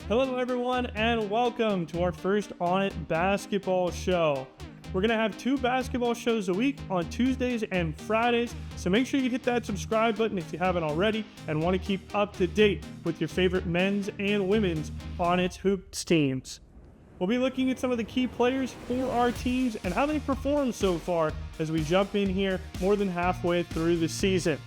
Hello everyone and welcome to our first ONIT basketball show. We're going to have 2 basketball shows a week on Tuesdays and Fridays, so make sure you hit that subscribe button if you haven't already and want to keep up to date with your favorite men's and women's ONIT hoops teams. We'll be looking at some of the key players for our teams and how they've performed so far as we jump in here more than halfway through the season.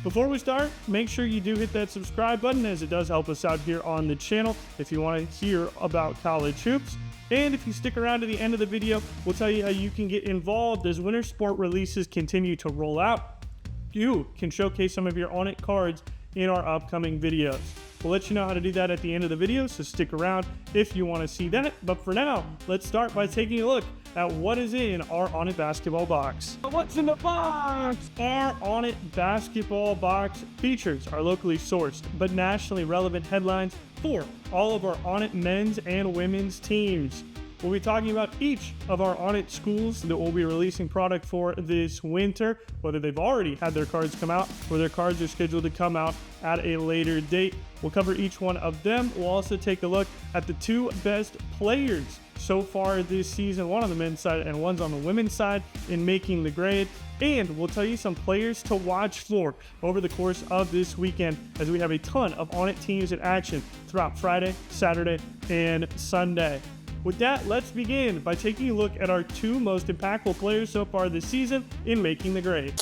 Before we start, make sure you do hit that subscribe button as it does help us out here on the channel if you want to hear about college hoops. And if you stick around to the end of the video, we'll tell you how you can get involved as winter sport releases continue to roll out. You can showcase some of your ONIT cards in our upcoming videos. We'll let you know how to do that at the end of the video, so stick around if you want to see that. But for now, let's start by taking a look at what is in our ONIT basketball box. What's in the box? Our ONIT basketball box features our locally sourced but nationally relevant headlines for all of our ONIT men's and women's teams. We'll be talking about each of our ONIT schools that we'll be releasing product for this winter, whether they've already had their cards come out or their cards are scheduled to come out at a later date. We'll cover each one of them. We'll also take a look at the 2 best players so far this season, one on the men's side and one's on the women's side in making the grade. And we'll tell you some players to watch for over the course of this weekend as we have a ton of ONIT teams in action throughout Friday, Saturday, and Sunday. With that, let's begin by taking a look at our 2 most impactful players so far this season in making the grade.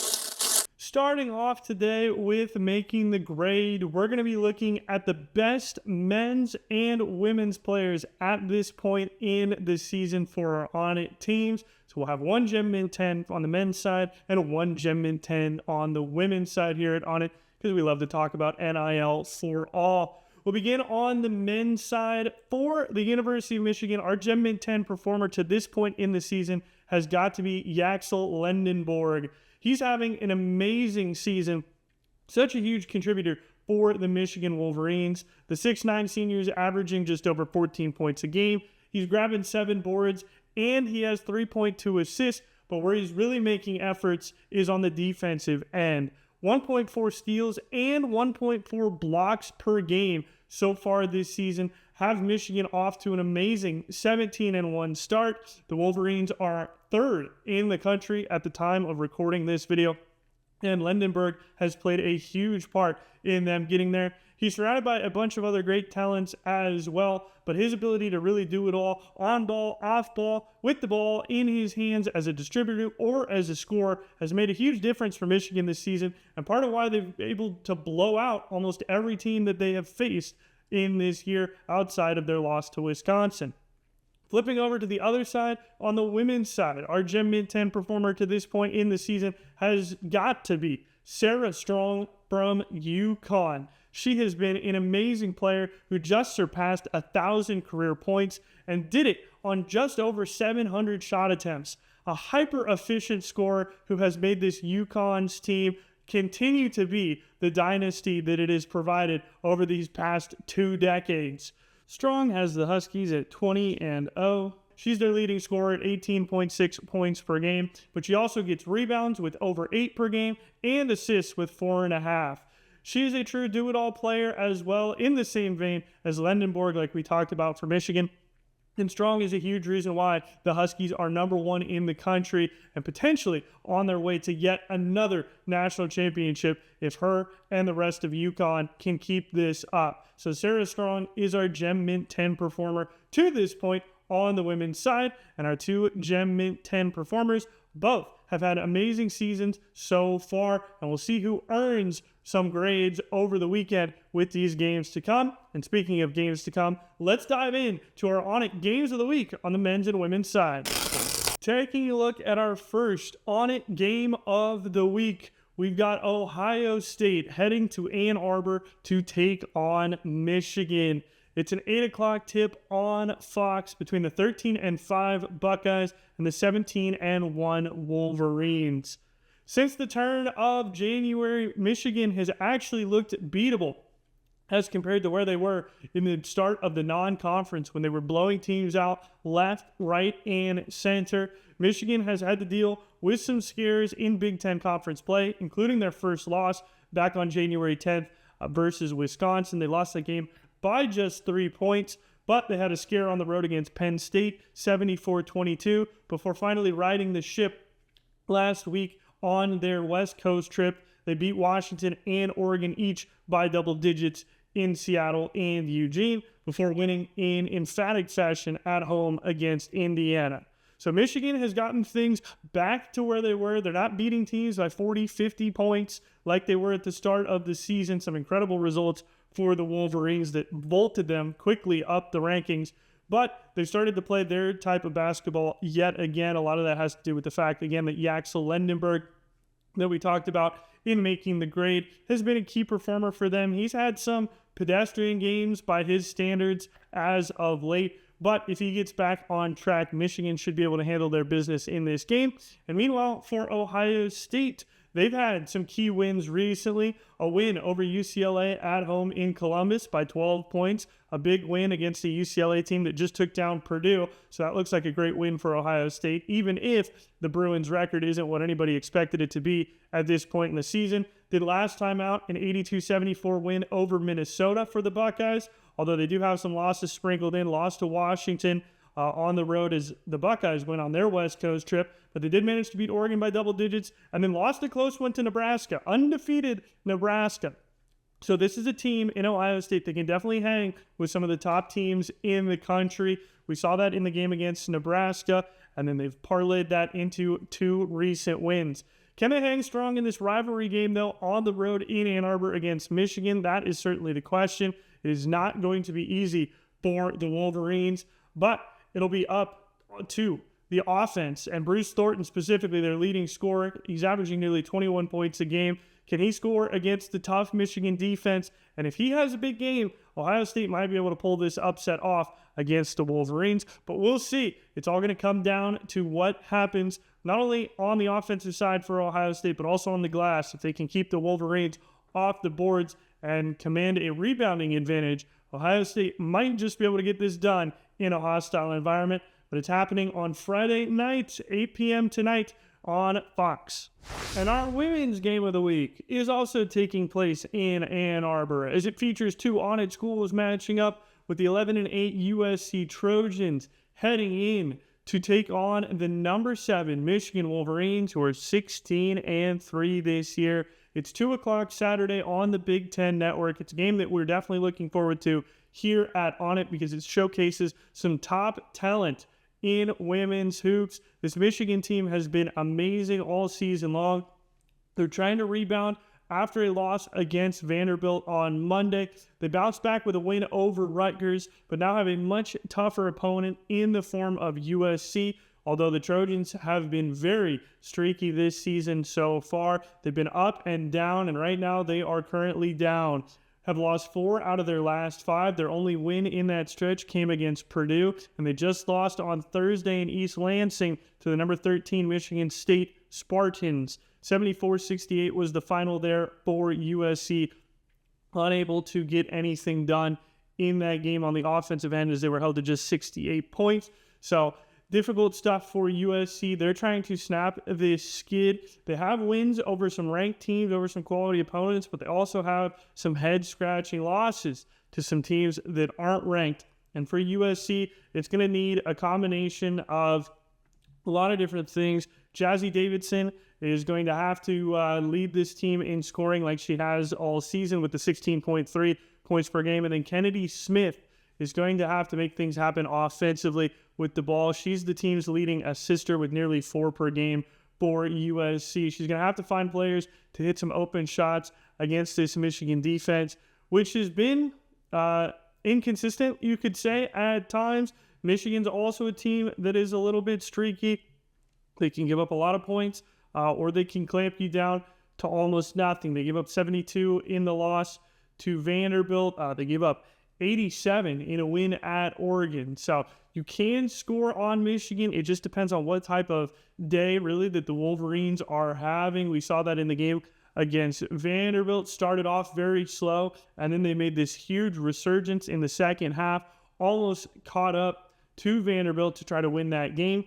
Starting off today with making the grade, we're going to be looking at the best men's and women's players at this point in the season for our ONIT teams. So we'll have 1 Gem Mint 10 on the men's side and 1 Gem Mint 10 on the women's side here at ONIT because we love to talk about NIL for all. We'll begin on the men's side. For the University of Michigan, our Gem Mint 10 performer to this point in the season has got to be Yaxel Lendenborg. He's having an amazing season, such a huge contributor for the Michigan Wolverines. The 6'9" senior is averaging just over 14 points a game. He's grabbing 7 boards, and he has 3.2 assists, but where he's really making efforts is on the defensive end. 1.4 steals and 1.4 blocks per game so far this season have Michigan off to an amazing 17-1 start. The Wolverines are 3rd in the country at the time of recording this video, and Lendenborg has played a huge part in them getting there. He's surrounded by a bunch of other great talents as well, but his ability to really do it all on ball, off ball, with the ball in his hands as a distributor or as a scorer has made a huge difference for Michigan this season, and part of why they've been able to blow out almost every team that they have faced in this year outside of their loss to Wisconsin. Flipping over to the other side, on the women's side, our Gem Mint 10 performer to this point in the season has got to be Sarah Strong from UConn. She has been an amazing player who just surpassed 1,000 career points and did it on just over 700 shot attempts. A hyper-efficient scorer who has made this UConn's team continue to be the dynasty that it has provided over these past 2 decades. Strong has the Huskies at 20-0. She's their leading scorer at 18.6 points per game, but she also gets rebounds with over 8 per game and assists with 4.5. She is a true do-it-all player as well, in the same vein as Lendenborg, like we talked about for Michigan. And Strong is a huge reason why the Huskies are #1 in the country and potentially on their way to yet another national championship if her and the rest of UConn can keep this up. So Sarah Strong is our Gem Mint 10 performer to this point on the women's side, and our 2 Gem Mint 10 performers both have had amazing seasons so far, and we'll see who earns some grades over the weekend with these games to come. And speaking of games to come, let's dive in to our ONIT games of the week on the men's and women's side. Taking a look at our first ONIT game of the week, we've got Ohio State heading to Ann Arbor to take on Michigan. It's an 8 o'clock tip on Fox between the 13-5 Buckeyes and the 17-1 Wolverines. Since the turn of January, Michigan has actually looked beatable as compared to where they were in the start of the non-conference when they were blowing teams out left, right, and center. Michigan has had to deal with some scares in Big Ten Conference play, including their first loss back on January 10th versus Wisconsin. They lost that game by just 3 points. but they had a scare on the road against Penn State, 74-22, before finally riding the ship last week on their West Coast trip. They beat Washington and Oregon each by double digits in Seattle and Eugene before winning in emphatic fashion at home against Indiana. So Michigan has gotten things back to where they were. They're not beating teams by 40, 50 points like they were at the start of the season. Some incredible results for the Wolverines that vaulted them quickly up the rankings. But they've started to play their type of basketball yet again. A lot of that has to do with the fact, again, that Yaxel Lendenberg, that we talked about in making the grade, has been a key performer for them. He's had some pedestrian games by his standards as of late, but if he gets back on track, Michigan should be able to handle their business in this game. And meanwhile, for Ohio State, they've had some key wins recently. A win over UCLA at home in Columbus by 12 points. A big win against the UCLA team that just took down Purdue. So that looks like a great win for Ohio State, even if the Bruins' record isn't what anybody expected it to be at this point in the season. Did last time out an 82-74 win over Minnesota for the Buckeyes, although they do have some losses sprinkled in. Lost to Washington on the road as the Buckeyes went on their West Coast trip, but they did manage to beat Oregon by double digits and then lost a close one to Nebraska, undefeated Nebraska. So this is a team in Ohio State that can definitely hang with some of the top teams in the country. We saw that in the game against Nebraska, and then they've parlayed that into 2 recent wins. Can they hang strong in this rivalry game, though, on the road in Ann Arbor against Michigan? That is certainly the question. It is not going to be easy for the Wolverines, but it'll be up to the offense. And Bruce Thornton, specifically, their leading scorer, he's averaging nearly 21 points a game. Can he score against the tough Michigan defense? And if he has a big game, Ohio State might be able to pull this upset off against the Wolverines. But we'll see. It's all going to come down to what happens, not only on the offensive side for Ohio State, but also on the glass. If they can keep the Wolverines off the boards and command a rebounding advantage, Ohio State might just be able to get this done in a hostile environment. But it's happening on Friday night, 8 p.m. tonight on Fox. And our women's game of the week is also taking place in Ann Arbor, as it features 2 ONIT schools matching up with the 11-8 USC Trojans heading in to take on the number 7 Michigan Wolverines, who are 16-3 this year. It's 2 o'clock Saturday on the Big Ten Network. It's a game that we're definitely looking forward to here at ONIT because it showcases some top talent in women's hoops. This Michigan team has been amazing all season long. They're trying to rebound after a loss against Vanderbilt on Monday. They bounced back with a win over Rutgers, but now have a much tougher opponent in the form of USC. Although the Trojans have been very streaky this season so far. They've been up and down, and right now they are currently down. Have lost 4 out of their last 5. Their only win in that stretch came against Purdue, and they just lost on Thursday in East Lansing to the number 13 Michigan State Spartans. 74-68 was the final there for USC. Unable to get anything done in that game on the offensive end as they were held to just 68 points. So difficult stuff for USC. They're trying to snap this skid. They have wins over some ranked teams, over some quality opponents, but they also have some head-scratching losses to some teams that aren't ranked. And for USC, it's going to need a combination of a lot of different things. Jazzy Davidson is going to have to lead this team in scoring like she has all season with the 16.3 points per game. And then Kennedy Smith is going to have to make things happen offensively with the ball. She's the team's leading assister with nearly 4 per game for USC. She's going to have to find players to hit some open shots against this Michigan defense, which has been inconsistent, you could say, at times. Michigan's also a team that is a little bit streaky. They can give up a lot of points, or they can clamp you down to almost nothing. They give up 72 in the loss to Vanderbilt. They give up 87 in a win at Oregon. So you can score on Michigan. It just depends on what type of day, really, that the Wolverines are having. We saw that in the game against Vanderbilt. Started off very slow, and then they made this huge resurgence in the second half, almost caught up to Vanderbilt to try to win that game,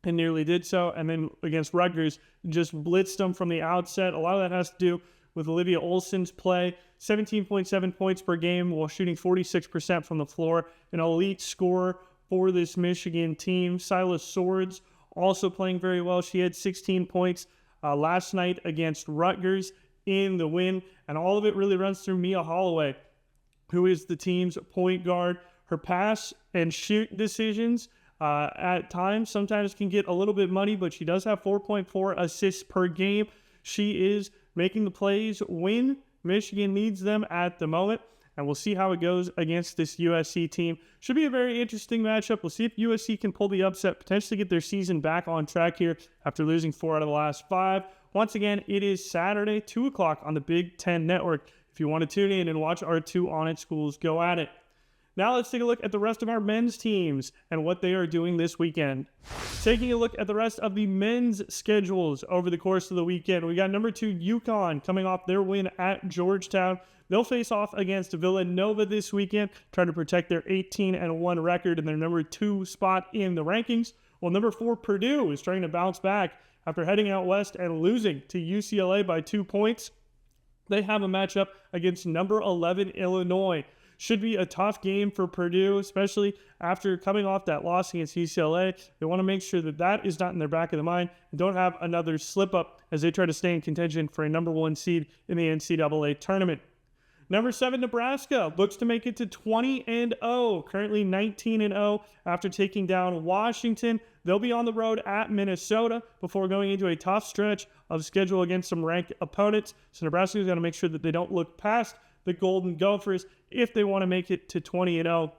and nearly did so. And then against Rutgers, just blitzed them from the outset. A lot of that has to do with Olivia Olson's play. 17.7 points per game while shooting 46% from the floor. An elite scorer for this Michigan team. Silas Swords also playing very well. She had 16 points last night against Rutgers in the win. And all of it really runs through Mia Holloway, who is the team's point guard. Her pass and shoot decisions at times sometimes can get a little bit muddy, but she does have 4.4 assists per game. She is making the plays when Michigan needs them at the moment, and we'll see how it goes against this USC team. Should be a very interesting matchup. We'll see if USC can pull the upset, potentially get their season back on track here after losing 4 out of the last 5. Once again, it is Saturday, 2 o'clock on the Big Ten Network if you want to tune in and watch our 2 ONIT schools go at it. Now let's take a look at the rest of our men's teams and what they are doing this weekend. Taking a look at the rest of the men's schedules over the course of the weekend, we got number 2 UConn coming off their win at Georgetown. They'll face off against Villanova this weekend, trying to protect their 18-1 record and their number 2 spot in the rankings. While number 4 Purdue is trying to bounce back after heading out west and losing to UCLA by 2 points. They have a matchup against number 11 Illinois. Should be a tough game for Purdue, especially after coming off that loss against UCLA. They want to make sure that that is not in their back of the mind and don't have another slip up as they try to stay in contention for a number 1 seed in the NCAA tournament. Number 7, Nebraska looks to make it to 20-0, currently 19-0 after taking down Washington. They'll be on the road at Minnesota before going into a tough stretch of schedule against some ranked opponents. So Nebraska is going to make sure that they don't look past the Golden Gophers if they want to make it to 20-0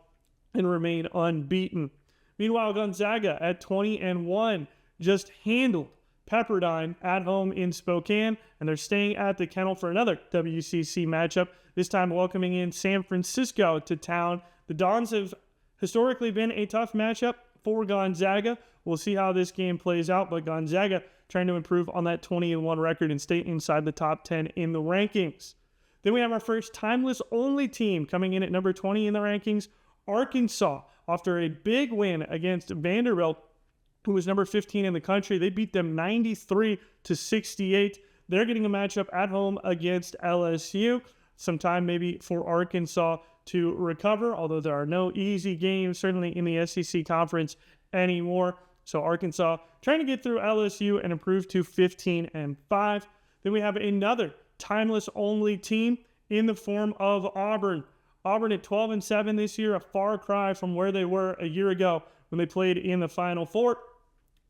and remain unbeaten. Meanwhile, Gonzaga at 20-1 just handled Pepperdine at home in Spokane, and they're staying at the Kennel for another WCC matchup, this time welcoming in San Francisco to town. The Dons have historically been a tough matchup for Gonzaga. We'll see how this game plays out, but Gonzaga trying to improve on that 20-1 record and stay inside the top 10 in the rankings. Then we have our first timeless-only team coming in at number 20 in the rankings, Arkansas. After a big win against Vanderbilt, who was number 15 in the country, they beat them 93-68. They're getting a matchup at home against LSU. Some time maybe for Arkansas to recover, although there are no easy games, certainly in the SEC conference anymore. So Arkansas trying to get through LSU and improve to 15-5. Then we have another timeless-only team in the form of Auburn. Auburn at 12-7 this year, a far cry from where they were a year ago when they played in the Final Four.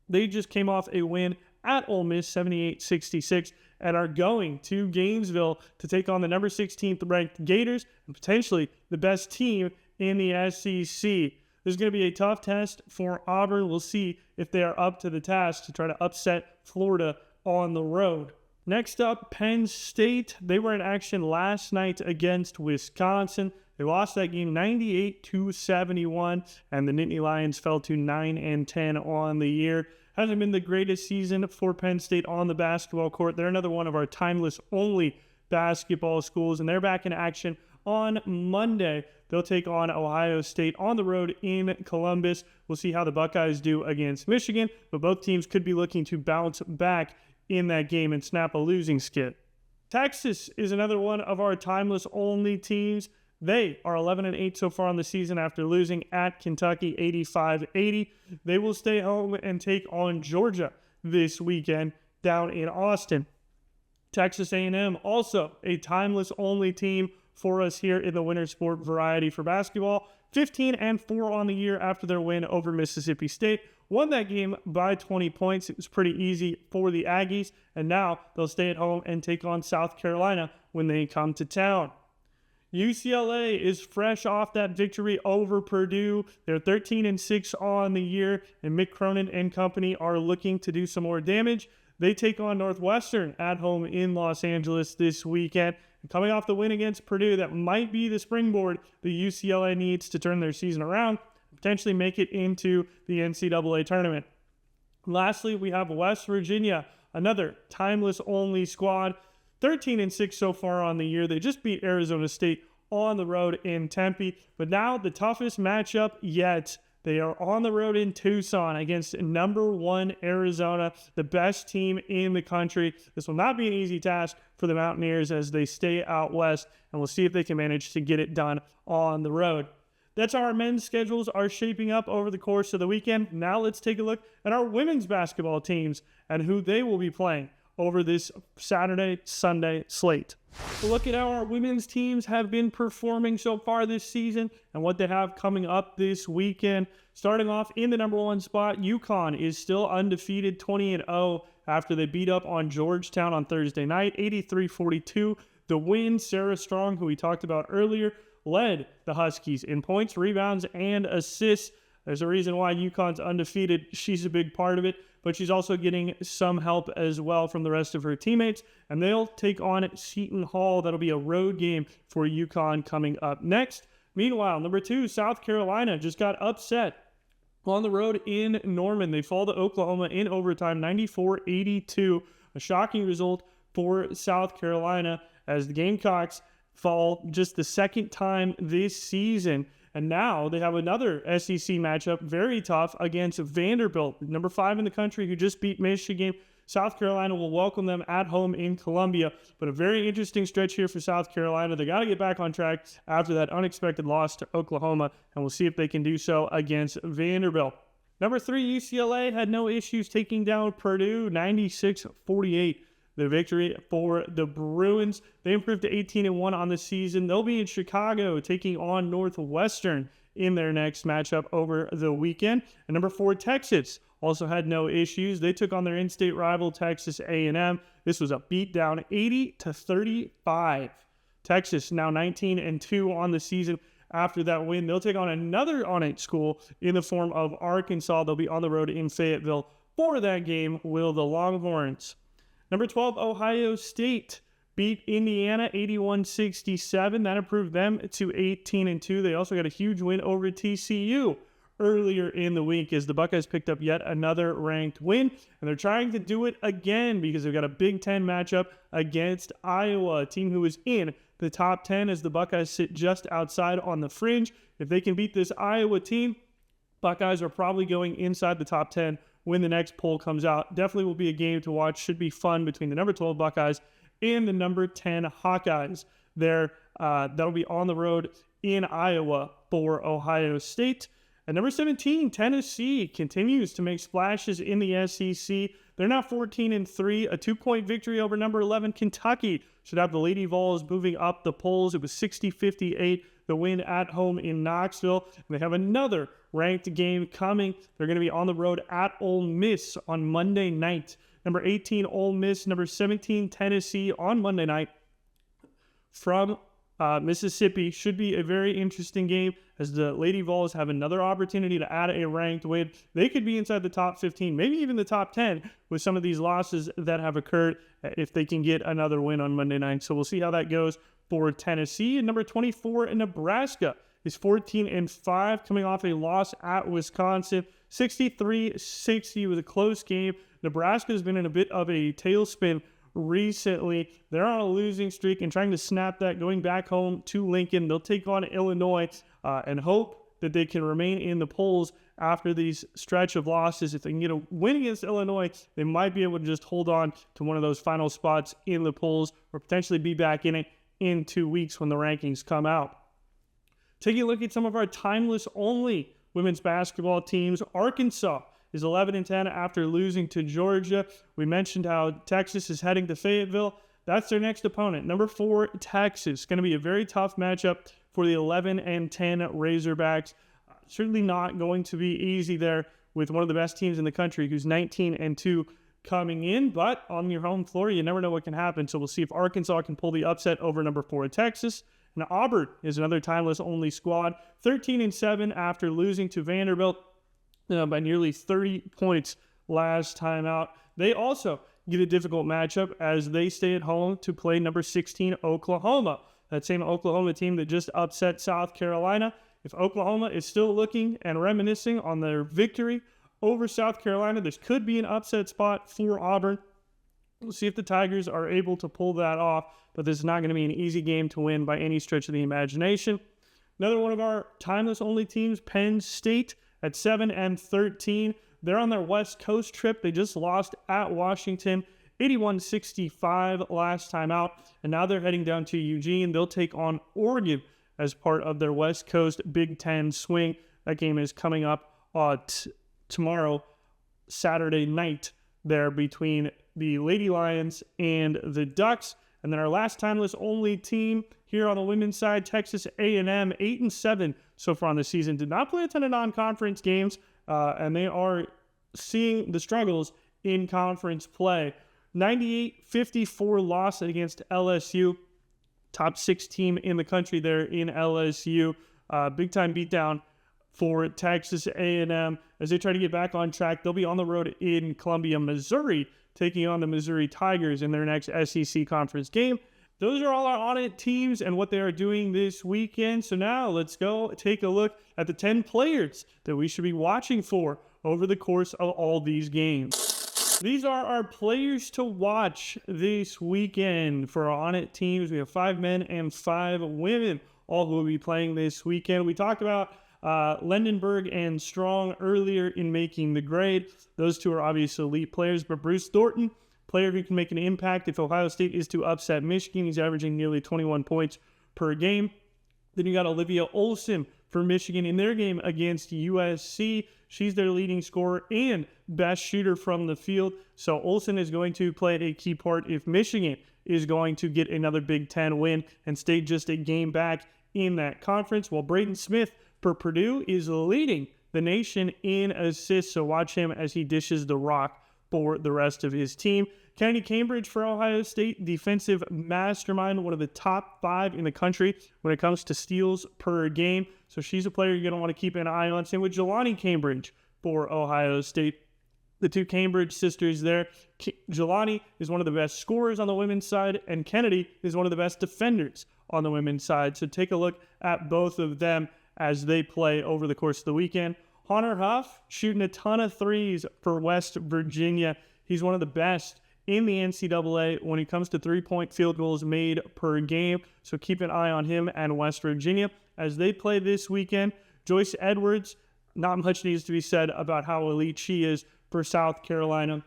They just came off a win at Ole Miss, 78-66, and are going to Gainesville to take on the number 16th ranked Gators and potentially the best team in the SEC. This is going to be a tough test for Auburn. We'll see if they are up to the task to try to upset Florida on the road. Next up, Penn State. They were in action last night against Wisconsin. They lost that game 98-71, and the Nittany Lions fell to 9-10 on the year. Hasn't been the greatest season for Penn State on the basketball court. They're another one of our timeless-only basketball schools, and they're back in action on Monday. They'll take on Ohio State on the road in Columbus. We'll see how the Buckeyes do against Michigan, but both teams could be looking to bounce back in that game and snap a losing skid. Texas is another one of our timeless-only teams. They are 11-8 so far on the season after losing at Kentucky 85-80. They will stay home and take on Georgia this weekend down in Austin. Texas A&M, also a timeless-only team for us here in the winter sport variety for basketball. 15-4 on the year after their win over Mississippi State. Won that game by 20 points. It was pretty easy for the Aggies, and now they'll stay at home and take on South Carolina when they come to town. UCLA is fresh off that victory over Purdue. They're 13-6 on the year, and Mick Cronin and company are looking to do some more damage. They take on Northwestern at home in Los Angeles this weekend. Coming off the win against Purdue, that might be the springboard the UCLA needs to turn their season around, potentially make it into the NCAA tournament. Lastly, we have West Virginia, another timeless-only squad. 13-6 so far on the year. They just beat Arizona State on the road in Tempe. But now the toughest matchup yet. They are on the road in Tucson against number 1 Arizona, the best team in the country. This will not be an easy task for the Mountaineers as they stay out west, and we'll see if they can manage to get it done on the road. That's how our men's schedules are shaping up over the course of the weekend. Now let's take a look at our women's basketball teams and who they will be playing over this Saturday, Sunday slate. We'll look at how our women's teams have been performing so far this season and what they have coming up this weekend. Starting off in the number 1 spot, UConn is still undefeated, 20-0 after they beat up on Georgetown on Thursday night, 83-42. The win, Sarah Strong, who we talked about earlier, led the Huskies in points, rebounds, and assists. There's a reason why UConn's undefeated. She's a big part of it, but she's also getting some help as well from the rest of her teammates, and they'll take on Seton Hall. That'll be a road game for UConn coming up next. Meanwhile, number 2, South Carolina just got upset on the road in Norman. They fall to Oklahoma in overtime, 94-82, a shocking result for South Carolina as the Gamecocks fall just the second time this season. And now they have another SEC matchup, very tough, against Vanderbilt, number 5 in the country, who just beat Michigan. South Carolina will welcome them at home in Columbia. But a very interesting stretch here for South Carolina. They got to get back on track after that unexpected loss to Oklahoma, and we'll see if they can do so against Vanderbilt. Number 3, UCLA had no issues taking down Purdue, 96-48. The victory for the Bruins. They improved to 18-1 on the season. They'll be in Chicago taking on Northwestern in their next matchup over the weekend. And number 4, Texas also had no issues. They took on their in-state rival, Texas A&M. This was a beatdown, 80-35. Texas now 19-2 on the season. After that win, they'll take on another ONIT school in the form of Arkansas. They'll be on the road in Fayetteville. For that game will the Longhorns. Number 12, Ohio State beat Indiana 81-67. That improved them to 18-2. They also got a huge win over TCU earlier in the week as the Buckeyes picked up yet another ranked win. And they're trying to do it again because they've got a Big Ten matchup against Iowa, a team who is in the top 10 as the Buckeyes sit just outside on the fringe. If they can beat this Iowa team, Buckeyes are probably going inside the top 10 when the next poll comes out. Definitely will be a game to watch. Should be fun between the number 12 Buckeyes and the number 10 Hawkeyes. That'll be on the road in Iowa for Ohio State. And number 17, Tennessee continues to make splashes in the SEC. They're now 14-3, a 2-point victory over number 11 Kentucky. Should have the Lady Vols moving up the polls. It was 60-58, the win at home in Knoxville. And they have another ranked game coming. They're going to be on the road at Ole Miss on Monday night. Number 18, Ole Miss. Number 17, Tennessee on Monday night from Mississippi. Should be a very interesting game as the Lady Vols have another opportunity to add a ranked win. They could be inside the top 15, maybe even the top 10 with some of these losses that have occurred if they can get another win on Monday night. So we'll see how that goes for Tennessee. And number 24 in Nebraska is 14-5, coming off a loss at Wisconsin. 63-60 was a close game. Nebraska has been in a bit of a tailspin recently. They're on a losing streak and trying to snap that, going back home to Lincoln. They'll take on Illinois and hope that they can remain in the polls after these stretch of losses. If they can get a win against Illinois, they might be able to just hold on to one of those final spots in the polls or potentially be back in it in 2 weeks when the rankings come out. Taking a look at some of our timeless only women's basketball teams, Arkansas is 11-10 after losing to Georgia. We mentioned how Texas is heading to Fayetteville. That's their next opponent. Number 4, Texas. Going to be a very tough matchup for the 11-10 Razorbacks. Certainly not going to be easy there with one of the best teams in the country who's 19-2 coming in. But on your home floor, you never know what can happen. So we'll see if Arkansas can pull the upset over number 4, Texas. And Auburn is another timeless only squad. 13-7 after losing to Vanderbilt by nearly 30 points last time out. They also get a difficult matchup as they stay at home to play number 16 Oklahoma. That same Oklahoma team that just upset South Carolina. If Oklahoma is still looking and reminiscing on their victory over South Carolina, this could be an upset spot for Auburn. We'll see if the Tigers are able to pull that off, but this is not going to be an easy game to win by any stretch of the imagination. Another one of our timeless only teams, Penn State, at 7-13. They're on their West Coast trip. They just lost at Washington 81-65 last time out, and now they're heading down to Eugene. They'll take on Oregon as part of their West Coast Big Ten swing. That game is coming up tomorrow, Saturday night, there between the Lady Lions and the Ducks. And then our last timeless only team here on the women's side, Texas A&M, 8-7 so far on the season. Did not play a ton of non-conference games, and they are seeing the struggles in conference play. 98-54 loss against LSU, top 6 team in the country there in LSU. Big time beatdown for Texas A&M as they try to get back on track. They'll be on the road in Columbia, Missouri, taking on the Missouri Tigers in their next SEC conference game. Those are all our ONIT teams and what they are doing this weekend. So now let's go take a look at the 10 players that we should be watching for over the course of all these games. These are our players to watch this weekend for our ONIT teams. We have 5 men and 5 women, all who will be playing this weekend. We talked about Lendenberg and Strong earlier in making the grade. Those two are obviously elite players, but Bruce Thornton, player who can make an impact if Ohio State is to upset Michigan. He's averaging nearly 21 points per game. Then you got Olivia Olson for Michigan in their game against USC. She's their leading scorer and best shooter from the field. So Olson is going to play a key part if Michigan is going to get another Big Ten win and stay just a game back in that conference. While Braden Smith for Purdue is leading the nation in assists. So watch him as he dishes the rock for the rest of his team. Kennedy Cambridge for Ohio State, defensive mastermind, one of the top 5 in the country when it comes to steals per game. So she's a player you're going to want to keep an eye on. Same with Jelani Cambridge for Ohio State. The 2 Cambridge sisters there. Jelani is one of the best scorers on the women's side, and Kennedy is one of the best defenders on the women's side. So take a look at both of them as they play over the course of the weekend. Hunter Huff shooting a ton of threes for West Virginia. He's one of the best in the NCAA when it comes to 3-point field goals made per game. So keep an eye on him and West Virginia as they play this weekend. Joyce Edwards, not much needs to be said about how elite she is for South Carolina.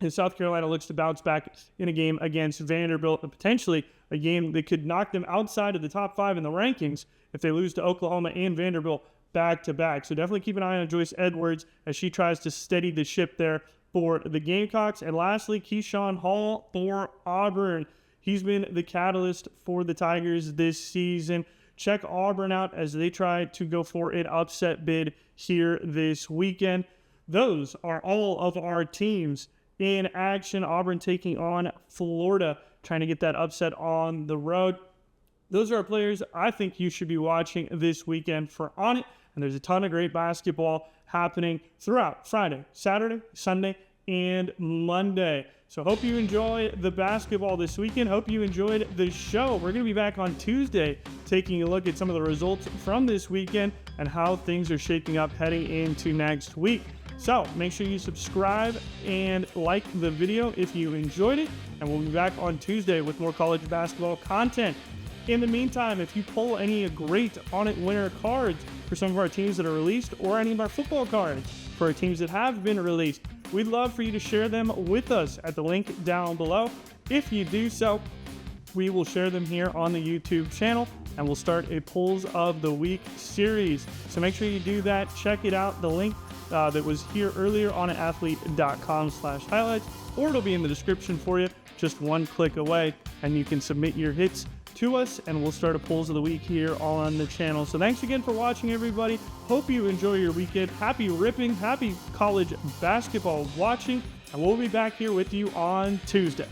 And South Carolina looks to bounce back in a game against Vanderbilt, and potentially a game that could knock them outside of the top 5 in the rankings if they lose to Oklahoma and Vanderbilt back-to-back. So definitely keep an eye on Joyce Edwards as she tries to steady the ship there for the Gamecocks. And lastly, Keyshawn Hall for Auburn. He's been the catalyst for the Tigers this season. Check Auburn out as they try to go for an upset bid here this weekend. Those are all of our teams in action. Auburn taking on Florida, trying to get that upset on the road. Those are our players I think you should be watching this weekend for ONIT. And there's a ton of great basketball happening throughout Friday, Saturday, Sunday, and Monday. So hope you enjoy the basketball this weekend. Hope you enjoyed the show. We're going to be back on Tuesday taking a look at some of the results from this weekend and how things are shaping up heading into next week. So make sure you subscribe and like the video if you enjoyed it. And we'll be back on Tuesday with more college basketball content. In the meantime, if you pull any great ONIT winner cards for some of our teams that are released, or any of our football cards for our teams that have been released, we'd love for you to share them with us at the link down below. If you do so, we will share them here on the YouTube channel, and we'll start a Pulls of the Week series. So make sure you do that. Check it out. The link that was here earlier on athlete.com/highlights, or it'll be in the description for you, just one click away, and you can submit your hits to us, and we'll start a Pulls of the Week here on the channel. So thanks again for watching, everybody. Hope you enjoy your weekend. Happy ripping, happy college basketball watching, and we'll be back here with you on Tuesday.